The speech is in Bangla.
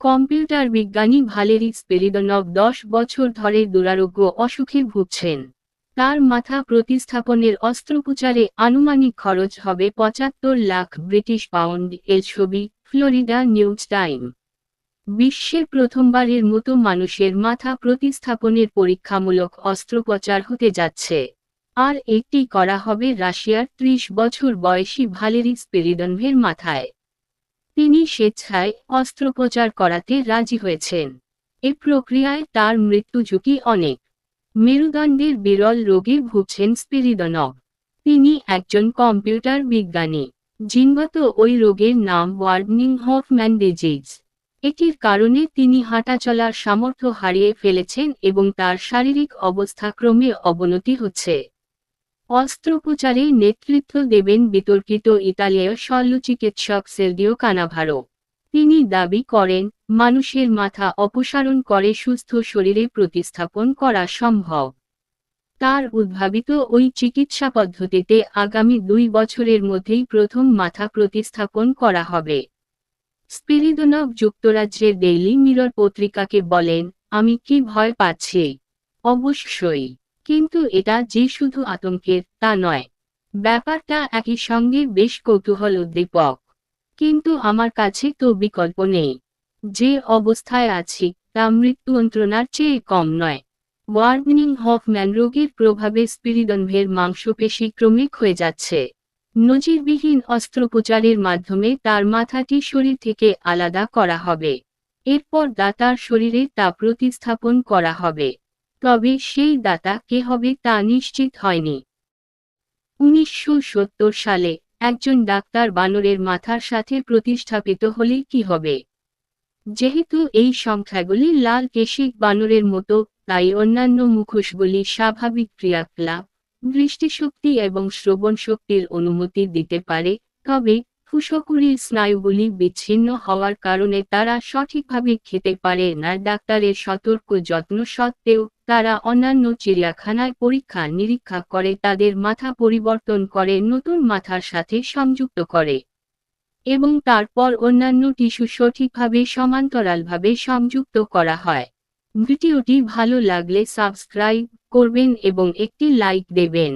কম্পিউটার বিজ্ঞানী ভালেরি স্পিরিদনভ 10 বছর ধরে দুরারোগ্য অসুখে ভুগছেন। তার মাথা প্রতিস্থাপনের অস্ত্রোপচারে আনুমানিক খরচ হবে 75 লাখ ব্রিটিশ পাউন্ড। এর ছবি, ফ্লোরিডা নিউজ টাইম। বিশ্বের প্রথমবারের মতো মানুষের মাথা প্রতিস্থাপনের পরীক্ষামূলক অস্ত্রোপচার হতে যাচ্ছে। আর এটি করা হবে রাশিয়ার 30 বছর বয়সী ভালেরি স্পিরিদনভের মাথায়। তিনি স্বেচ্ছায় অস্ত্রোপচার করাতে রাজি হয়েছেন। এ প্রক্রিয়ায় তার মৃত্যু ঝুঁকি অনেক। মেরুদণ্ডের বিরল রোগে ভুগছেন স্পিরিদনভ। তিনি একজন কম্পিউটার বিজ্ঞানী। জিনগত ওই রোগের নাম ওয়ার্নিং হফম্যান ডিজিজ। এটির কারণে তিনি হাঁটাচলার সামর্থ্য হারিয়ে ফেলেছেন এবং তার শারীরিক অবস্থা ক্রমে অবনতি হচ্ছে। অস্ত্রোপচারে নেতৃত্ব দেবেন বিতর্কিত ইতালীয় শল্যচিকিৎসক সের্গিও কানাভারো। তিনি দাবি করেন, মানুষের মাথা অপসারণ করে সুস্থ শরীরে প্রতিস্থাপন করা সম্ভব। তার উদ্ভাবিত ওই চিকিৎসা পদ্ধতিতে আগামী 2 বছরের মধ্যেই প্রথম মাথা প্রতিস্থাপন করা হবে। স্পিরিদনভ যুক্তরাজ্যের ডেইলি মিরর পত্রিকাকে বলেন, আমি কি ভয় পাচ্ছি? অবশ্যই। কিন্তু এটা যে শুধু আতঙ্কের তা নয়। ব্যাপারটা একই সঙ্গে বেশ কৌতূহল উদ্দীপক। কিন্তু আমার কাছে তো বিকল্প নেই। যে অবস্থায় আছি তা মৃত্যু যন্ত্রণার চেয়ে কম নয়। ওয়ার্নিং হফম্যান রোগের প্রভাবে স্পিরিদনভের মাংসপেশি ক্রমে ক্ষয়ে যাচ্ছে। নজিরবিহীন অস্ত্রোপচারের মাধ্যমে তার মাথাটি শরীর থেকে আলাদা করা হবে। এরপর দাতার শরীরে তা প্রতিস্থাপন করা হবে। তবে সেই দাতা কে হবে তা নিশ্চিত হয়নি। 1970 সালে একজন ডাক্তার বানরের মাথার সাথে প্রতিস্থাপিত হলে কি হবে? যেহেতু এই সংখ্যাগুলি লাল কেশিক বানরের মতো, তাই অন্যান্য মুখোশগুলি স্বাভাবিক ক্রিয়াকলাপ, দৃষ্টিশক্তি এবং শ্রবণ শক্তির অনুমতি দিতে পারে। তবে ফুসকুড়ির স্নায়ুগুলি বিচ্ছিন্ন হওয়ার কারণে তারা সঠিকভাবে খেতে পারে না। ডাক্তারের সতর্ক যত্ন সত্ত্বেও তারা অন্যান্য চিড়িয়াখানায় পরীক্ষা নিরীক্ষা করে তাদের মাথা পরিবর্তন করে নতুন মাথার সাথে সংযুক্ত করে এবং তারপর অন্যান্য টিস্যু সঠিকভাবে সমান্তরালভাবে সংযুক্ত করা হয়। ভিডিওটি ভালো লাগলে সাবস্ক্রাইব করবেন এবং একটি লাইক দেবেন।